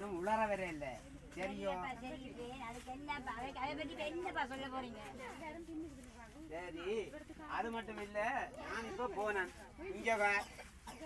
ஒன்றும் உளர வர இல்லை சரியோ சரி அது மட்டும் இல்ல நான் இப்ப போனேன்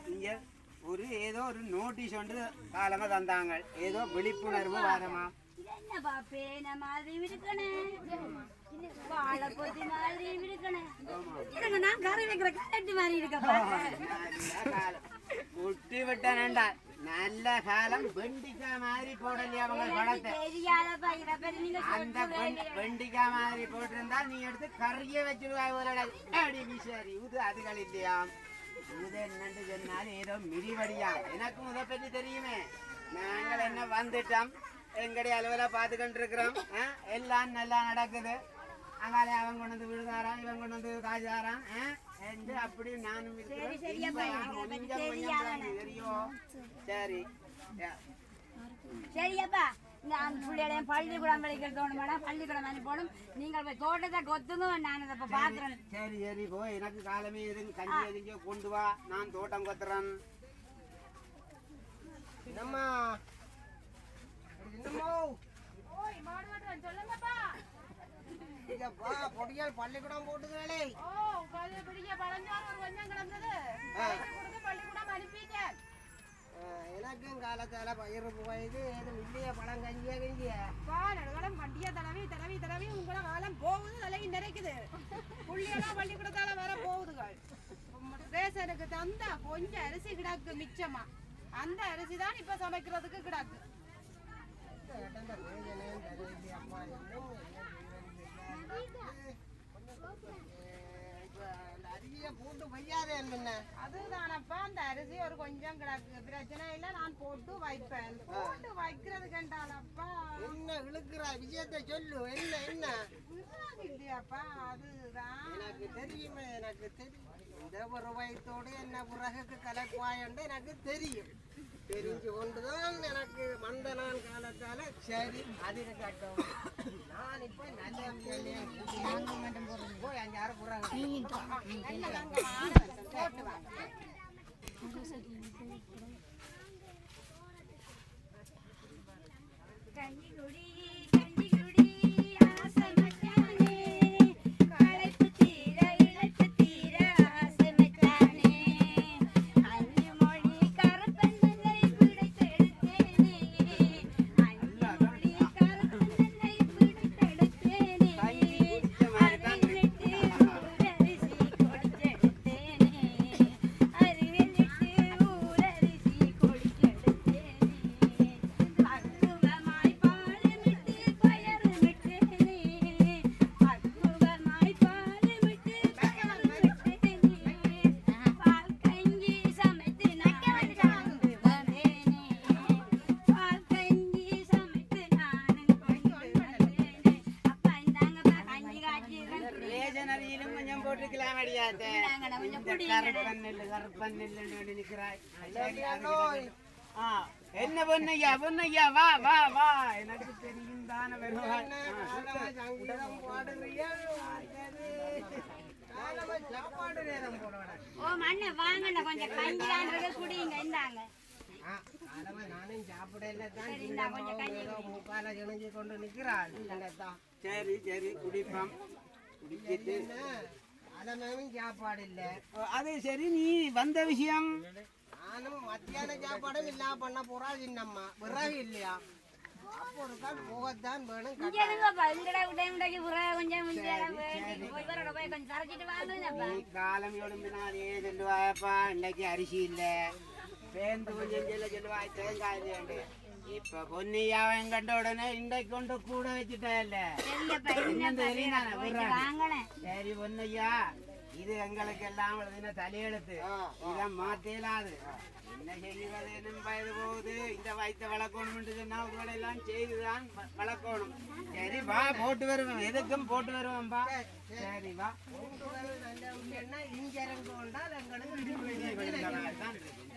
இங்க ஒரு ஏதோ ஒரு நோட்டீஸ் ஒன்று காலமா தந்தாங்க ஏதோ விழிப்புணர்வு வரமா குட்டி விட்டா நல்ல காலம் வெண்டிக்கா மாதிரி போடலையா அவங்க படத்தை அந்த வெண்டிக்கா மாதிரி போட்டிருந்தா நீ எடுத்து கறிய வச்சிருவாய் சரி இது அதுகள் இல்லையா இது என்னன்னு சொன்னாலும் ஏதோ மிதிவடியா எனக்கு முத பற்றி தெரியுமே நாங்கள் என்ன வந்துட்டோம் எங்கடைய அலுவலா பார்த்துக்கிட்டு இருக்கிறோம் எல்லாம் நல்லா நடக்குது அங்காலே அவன் கொண்டு வந்து விழுதாரான் இவன் கொண்டு வந்து காய்ச்சாரான் என்று அப்படி நானும் தெரியும் சரி சரியப்பா நான் பிள்ளைகளையும் பள்ளிக்கூடம் படிக்கிறதோணுமாடா பள்ளிக்கூடம் அனுப்பணும் நீங்கள் போய் தோட்டத்தை கொத்துங்க நான் அதை பார்க்குறேன் சரி சரி போய் எனக்கு காலமே எதுங்க கஞ்சி எதுங்க கொண்டு வா நான் தோட்டம் கொத்துறேன் என்னம்மா பொடியால் பள்ளிக்கூடம் போட்டுங்களே எனக்கும் காலத்தால பயிர் போயிது ஏதும் இல்லையா பழம் கஞ்சியா வண்டியா தடவி தடவி தடவி உங்களை காலம் போகுது தலைக்கு நிறைக்குது புள்ளியெல்லாம் பள்ளிக்கூடத்தால வர போகுதுகள் ரேசனுக்கு தந்தா கொஞ்சம் அரிசி கிடாக்கு மிச்சமா அந்த அரிசி தான் இப்ப சமைக்கிறதுக்கு கிடாக்கு அதுதானப்பா அந்த அரிசி ஒரு கொஞ்சம் கிடக்கு பிரச்சனை இல்ல நான் போட்டு வைப்பேன் போட்டு வைக்கிறது கண்டாலப்பா என்ன இழுக்கிற விஷயத்தை சொல்லு என்ன என்ன இல்லையாப்பா அதுதான் எனக்கு தெரியுமே எனக்கு தெரியும் இந்த ஒரு வயத்தோடு என்ன பிறகுக்கு கலக்குவாயன்னு எனக்கு தெரியும் தெரிஞ்சு கொண்டுதான் எனக்கு வந்த நான் காலத்தால சரி அதிக காட்டும் நான் இப்ப நல்ல போய் அஞ்சாறு புறாங்க போட்டு வாங்க என்ன பொண்ணையா பொண்ணையா வா வா வா எனக்கு தெரியும் தானே வருவாங்க சாப்பாடு நேரம் போடுவேன் ஓ மண்ண வாங்கண்ணா கொஞ்சம் கஞ்சிலான்றத குடிங்க இந்தாங்க நானும் சாப்பிடல தான் மூக்கால இணைஞ்சு கொண்டு நிக்கிறாள் சரி சரி குடிப்போம் குடிச்சிட்டு அலமையும் சாப்பாடு இல்ல அது சரி நீ வந்த விஷயம் நானும் மத்தியான சாப்பாடும் இல்லாம பண்ண போறா சின்னம்மா விறகு இல்லையா அப்போ ஒரு கால் போகத்தான் வேணும் காலம் எழும்பினாலே சொல்லுவாயப்பா இன்னைக்கு அரிசி இல்ல பேந்து கொஞ்சம் சொல்லுவாய் தேங்காய் இல்லையாண்டு இப்ப பொன்னியாவன் கண்ட உடனே இன்றைக்கு கொண்டு கூட வச்சுட்டேன் சரி பொன்னையா இது எங்களுக்கு எல்லாம் தலையெழுத்து இதான் மாத்தேலாது என்ன செய்வது என்னும் வயது போகுது இந்த வயிற்ற வளர்க்கணும் சொன்னா உங்களை எல்லாம் செய்துதான் வளர்க்கணும் சரி வா போட்டு வருவோம் எதுக்கும் போட்டு வருவோம்பா சரி வா இஞ்சிறங்கு கொண்டால் எங்களுக்கு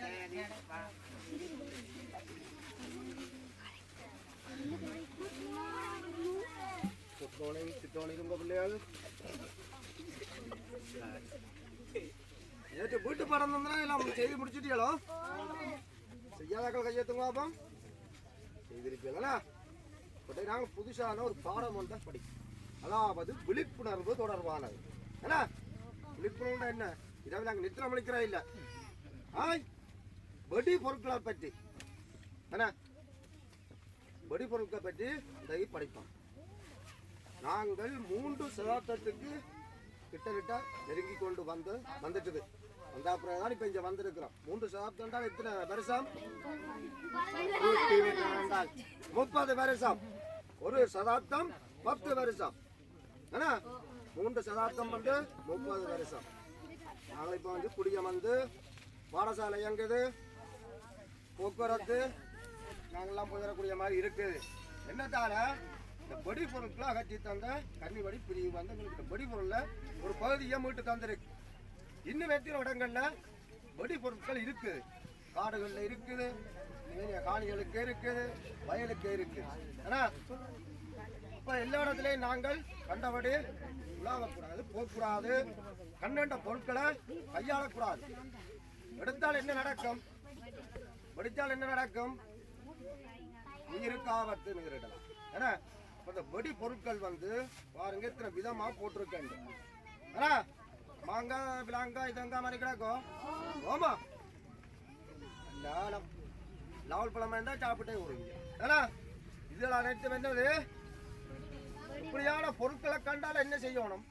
சரி வா வீட்டு படம் செய்து முடிச்சுட்டீங்களோ செய்யாதாக்கள் கையெழுத்துங்க அப்போ செய்திருப்பீங்களா? நாங்கள் புதுசான ஒரு பாடம் ஒன்றை படிக்கும், அதாவது விழிப்புணர்வு தொடர்பானது. ஏன்னா விழிப்புணர்வு என்ன, இரவு நாங்கள் நித்திரம் அளிக்கிறா இல்லை, வெடி பொருட்களை பற்றி என்ன வெடி பொருட்களை பற்றி இதை படிப்போம். நாங்கள் 3 சதவீதத்துக்கு கிட்டத்தட்ட நெருங்கி கொண்டு வந்துட்டுது. அந்த அப்புறம் தான் இப்போ இங்கே வந்திருக்கிறோம். 3 சதவீதம் எத்தனை வருஷம்? 30 வருஷம். 1 சதவீதம் 10 வருஷம். ஏன்னா 3 சதவீதம் 30 வருஷம். நாங்கள் இப்போ குடிய பாடசாலை இயங்குது, போக்குவரத்து நாங்கள்லாம் போயிடக்கூடிய மாதிரி இருக்குது. என்னத்தால இந்த வெடி பொருட்களை அகற்றி தந்த கன்னிவடி பிரிவு எங்களுக்கு வெடி பொருள்ல ஒரு பகுதியை மீட்டு தந்திருக்கு. இன்னும் எத்தனை இடங்கள்ல வெடி பொருட்கள் இருக்குது, காடுகள்ல இருக்குது, காணிகளுக்கு இருக்குது, வயலுக்கு இருக்குது. ஆனா இப்ப எல்லா இடத்துலயும் நாங்கள் கண்டபடி உலாவக்கூடாது, போகக்கூடாது, கண்ட பொருட்களை கையாளக்கூடாது. எடுத்தால் என்ன நடக்கும், வெடித்தால் என்ன நடக்கும்? உயிருக்கு ஆபத்து நேரிடலாம். ஏன்னா இந்த வெடி பொருட்கள் பாருங்க இத்தனை விதமா போட்டிருக்கேன். ஆனா மாங்காய் விலாங்காய் இதங்கா மாதிரி கிடக்கும். ஓமா லவல் பழமா இருந்தா சாப்பிட்டே விடுவீங்க. ஏன்னா இதுல அனைத்து என்னது, இப்படியான பொருட்களை கண்டால என்ன செய்யணும்,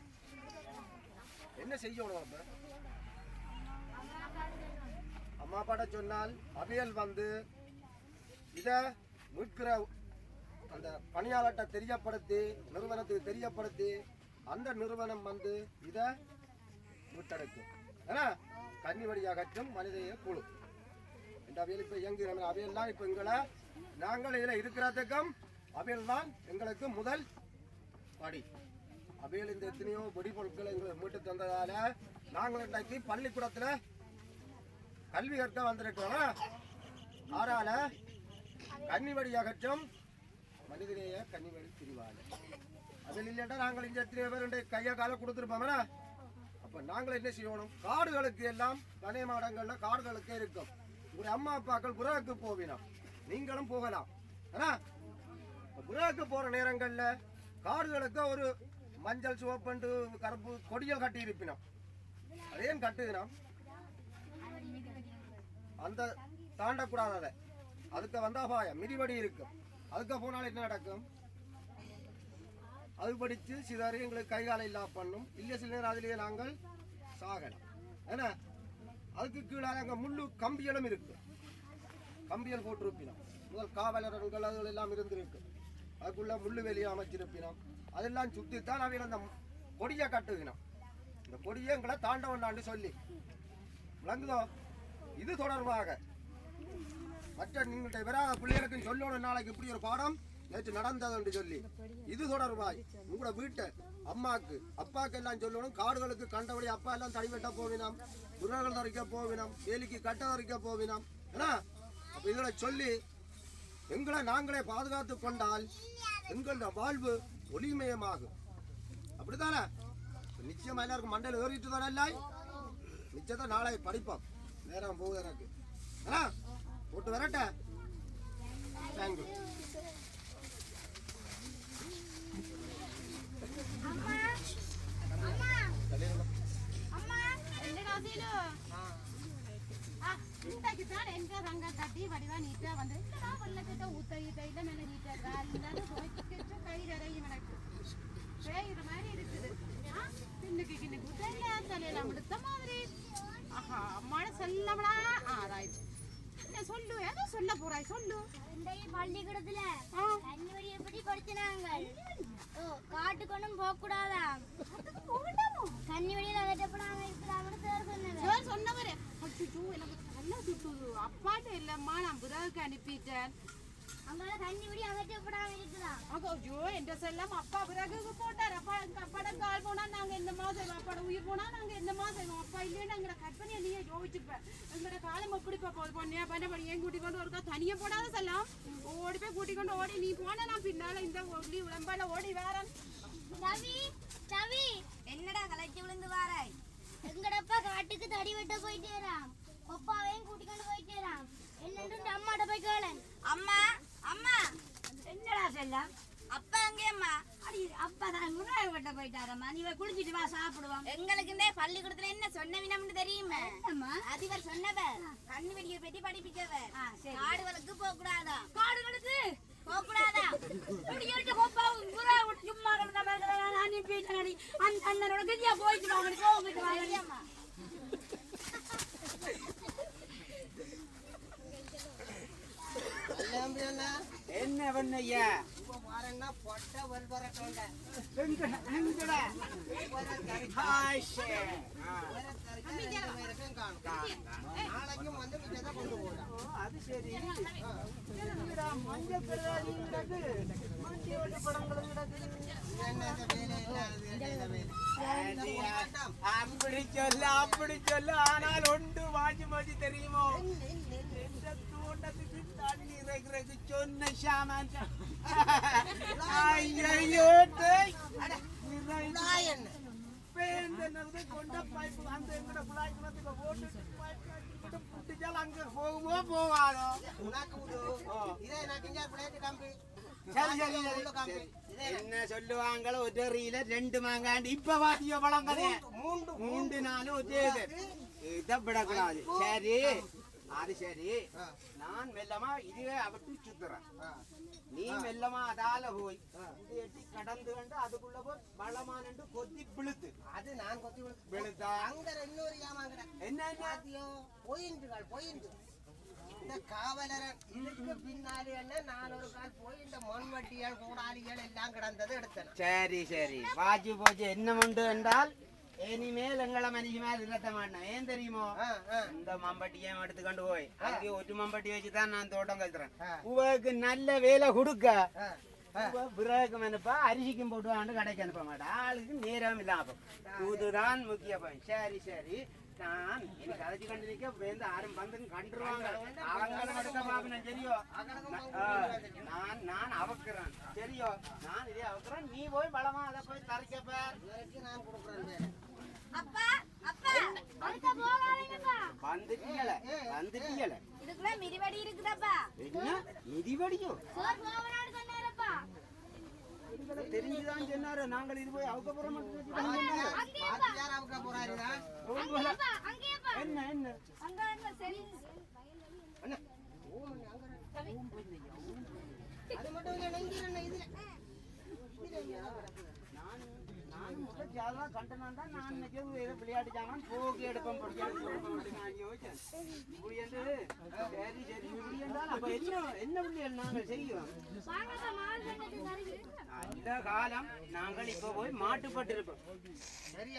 என்ன செய்யணும்? அப்ப அம்மா பாட்ட சொன்னால் அவியல் இத மீட்கிற அந்த பணியாளர்கிட்ட தெரியப்படுத்தி, நிறுவனத்துக்கு தெரியப்படுத்தி, அந்த நிறுவனம் இத மீட்டெடுக்கும். ஏன்னா கன்னிவடி அகற்றும் மனிதைய குழு இந்த அவியல் இப்ப இயங்குகிறோம். அவியல் தான் இப்ப எங்களை நாங்கள் இதுல இருக்கிறதுக்கும் அவியல் தான் எங்களுக்கு முதல் படி. அவியல் இந்த எத்தனையோ வெடி பொருட்களை எங்களை மீட்டு தந்ததால நாங்கள் இன்றைக்கு பள்ளிக்கூடத்துல கல்வி கற்க வந்திருக்கிறோம். ஆறால கன்னிவடி அகற்றும் மனிதநேய கன்னிவடி பிரிவாள். அதில் இல்லைன்னா நாங்கள் இங்க எத்தனை பேர் கையை காலை கொடுத்துருப்போம்னா, அப்ப நாங்கள் என்ன செய்யணும்? காடுகளுக்கு எல்லாம் தனி மாடங்கள்ல காடுகளுக்கு இருக்கும். ஒரு அம்மா அப்பாக்கள் புறாக்கு போவினோம், நீங்களும் போகலாம். ஆனா புறாக்கு போற நேரங்கள்ல காடுகளுக்கு ஒரு மஞ்சள் சிவப்பண்டு கருப்பு கொடிகள் கட்டி இருப்பினோம். அதையும் கட்டுகிறோம், அந்த தாண்டக்கூடாத அதுக்கு அபாயம் மிதிவடி இருக்கும். அதுக்கு போனாலும் என்ன நடக்கும்? அது படித்து சிதறி எங்களுக்கு கைகால இல்லா பண்ணும். இல்லை சில நேரம் அதிலேயே நாங்கள் சாகலாம். ஏன்னா அதுக்கு கீழே அங்கே முள்ளு கம்பியலும் இருக்கு, கம்பியல் போட்டிருப்பினோம். முதல் காவலர்கள் அதுகள் எல்லாம் இருந்திருக்கு. அதுக்குள்ள முள்ளு வெளியே அமைச்சிருப்பினோம். அதெல்லாம் சுற்றித்தான் அவையில் அந்த கொடியை கட்டுவினோம். இந்த கொடியை எங்களை தாண்ட வேண்டான்னு சொல்லி விளங்குதோ? இது தொடர்பாக மற்ற நீங்கள்கிட்ட வராத பிள்ளைகளுக்கு சொல்லணும், நாளைக்கு இப்படி ஒரு பாடம் நேற்று நடந்தது என்று சொல்லி இது தொடர்பாய் உங்களோட வீட்டை அம்மாக்கு அப்பாக்கு எல்லாம் சொல்லணும். காடுகளுக்கு கண்டபடி அப்பா எல்லாம் தடி வெட்ட போவினோம், புறங்கள் தரிக்க போவினோம், வேலிக்கு கட்ட தரிக்க போவினோம். ஏன்னா அப்ப இதுல சொல்லி எங்களை நாங்களே பாதுகாத்து கொண்டால் எங்களோட வாழ்வு ஒளிமயமாகும். அப்படித்தானே? நிச்சயமா எல்லாருக்கும் மண்டையில் ஏறிட்டு தானே இல்லை? நிச்சயத்தை நாளை படிப்போம். நேரம் போகுது எனக்கு. போட்டு வரட்ட. தேங்க்யூ. கட்டி வடிவா நீட்டா வந்து வெள்ளத்தை ஊத்த ஈட்ட மேல நீட்டா கை நிறைய இது மாதிரி இருக்குது. கிண்ணுக்கு கிண்ணுக்கு தலையில முடித்த மாதிரி. ஆஹா அம்மான சொல்லவளா? ஆராய்ச்சி சொல்லு, ஏதோ சொல்ல போறாய், சொல்லு. பள்ளிக்கூடத்துல கன்னிவடி எப்படி படிச்சினாங்க? காட்டுக்கொண்டும் போக கூடாதாம், கன்னிவடியில் அகற்றப்படாம இருக்கிறாங்க சொன்னவரு. எனக்கு நல்லா சுட்டுது. அப்பாட்ட இல்லம்மா, நான் பிறகு அனுப்பிட்டேன். அங்கால கன்னிவடி அகற்றப்படாம இருக்கிறான். ஐயோ என்ற செல்லம் அப்பா பிறகு போட்டார். அப்பா அப்பாட கால் போனா நாங்க எந்த மாதம், அப்பாட உயிர் போனா நாங்க எந்த மாதம். அப்பா இல்லைன்னு எங்களை கற்பனையை நீயே யோசிச்சுப்பேன். எங்களோட காலம் எப்படி போகுது பொண்ணியா பண்ண பண்ணி ஏன் கூட்டி கொண்டு ஒருக்கா தனியா போடாத செல்லம். ஓடி போய் கூட்டி கொண்டு ஓடி நீ போன நான் பின்னால இந்த ஒளி உடம்பால ஓடி வேறேன். ரவி ரவி என்னடா கலைச்சி விழுந்து வாராய்? எங்கடப்பா காட்டுக்கு தடி வெட்ட போயிட்டேராம், அப்பாவையும் கூட்டிக்கொண்டு போயிட்டேராம். என்னன்னு அம்மாட்ட போய் கேளேன். அம்மா அம்மா எல்லாம் அப்பா அங்கேம்மா அடி அப்பா நான் முன்னாடி விட்ட போயிட்டாரம்மா நீ போய் குளிச்சிட்டு வா சாப்பிடுவோம். எங்களுக்கு இந்த பள்ளிக்கூடத்துல என்ன சொன்னவினம்னு தெரியுமா? அம்மா அதிபர் சொன்னவர் கண்ணு வெடியை பற்றி படிப்பிச்சவர் சரி காடுகளுக்கு போக கூடாதா, காடுகளுக்கு போக கூடாதா. குடிக்கிட்டு கோப்பா புறா விட்டு சும்மா கிடந்த மாதிரி நான் அனுப்பிட்டேன். அந்த அண்ணனோட கதியா போயிட்டு வாங்க போகிட்டு வாங்க. என்ன பண்ணையா அது சரி. மஞ்சள் அப்படி சொல்ல ஆனால் ஒன்று மாற்றி மாற்றி தெரியுமோ தோட்டத்துக்கு தண்ணி இறக்குறதுக்கு சொன்ன சாமான் கொண்ட பைப்பு அந்த எங்கட குழாய் குளத்துக்கு போட்டு புட்டிச்சால் அங்க போகுமோ போவாதோ. என்ன சொல்லுவாங்களோ ஒரு ரீல 2 மாங்காண்டு இப்ப வாத்தியோ பழம் கதைய 3 4 இதை விடக்கூடாது. சரி அது சரி, நான் மெல்லமா இதுவே அவட்டு சுத்துறேன், நீ மெல்லமா அதால போய் எட்டி கடந்து கண்டு அதுக்குள்ள போய் பலமானு கொத்தி பிழுத்து. அது நான் கொத்தி பிழுத்தா அங்க இன்னொரு ஏமாங்கட என்ன போயிட்டு இந்த காவலரன் இதுக்கு பின்னாடி என்ன நான் ஒரு கால் போய் இந்த மண்வட்டியால் கூடாளிகள் எல்லாம் கிடந்தது எடுத்தேன். சரி சரி வாஜி போச்சு. என்ன உண்டு என்றால் இனிமேல் எங்களை மனுஷி மேல இருத்த மாட்டேன். ஏன் தெரியுமோ, இந்த மம்பட்டியை எடுத்துக்கொண்டு போய் அங்கே ஒரு மம்பட்டி வச்சுதான் நான் தோட்டம் கழுத்துறேன். உவக்கு நல்ல வேலை கொடுக்க பிறகு அனுப்பா அரிசிக்கும் போட்டுவான்னு கடைக்கு அனுப்ப மாட்டேன். ஆளுக்கு நேரம் இல்லாம இதுதான் முக்கிய பயன். சரி சரி, நான் எனக்கு அதைச்சு கண்டு நிக்க வேந்து யாரும் வந்து கண்டுருவாங்க. அவங்களும் எடுக்க பாப்பினேன் சரியோ. நான் அவக்குறேன் சரியோ. நான் இதே அவக்குறேன், நீ போய் பலமா அதை போய் தரைக்கப்ப நான் கொடுக்குறேன். அப்பா அப்பா வந்துட்டீங்களே வந்துட்டீங்களே. இதுக்குள்ள மிதிவடி இருக்குதாப்பா? என்ன மிதிவடியும் தெரிஞ்சுதான் சொன்னாரு. நாங்கள் இது போய் அவுக்க போற மட்டும் என்ன என்ன அது மட்டும் விளையாட்டு ஜாமான் போக்கு எடுப்பேன் என்ன நாங்கள் செய்வோம். அந்த காலம் நாங்கள் இப்ப போய் மாட்டுப்பட்டு இருப்போம். சரி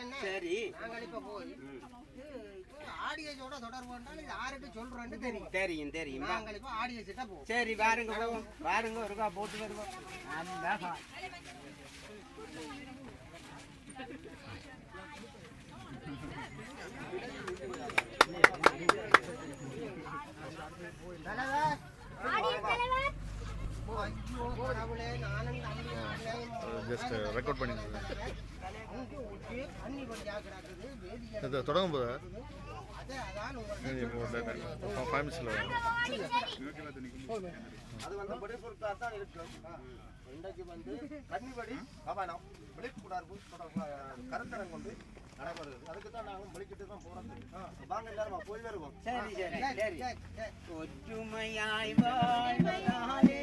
நாங்கள் இப்ப போய் ஆடியன்ஸோட தொடர்பு யாருக்கு சொல்றோன்னு தெரியும். தெரியும் தெரியும். நாங்கள் இப்ப ஆடியன்ஸ் கிட்ட போவோம். சரி பாருங்க போவோம், பாருங்க ஒருக்கா போட்டு வருவோம். நல்லா ஜஸ்ட் ரெக்கார்ட் பண்ணி தொடங்கும் போது 5 மினிட்ஸில் அது வந்து படி பொறுத்தாக தான் இருக்கும். இன்றைக்கு வந்து கன்னிபடி கவனம் விழிப்புணர்வு கருத்தரம் கொண்டு நடைபெறுது. அதுக்கு தான் நாங்கள் விழிக்கிட்டு தான் போகிறோம். வாங்க எல்லாரும் போய் வருவோம். சரி சரி சரி. ஒற்றுமையாய் வாழ்வதாலே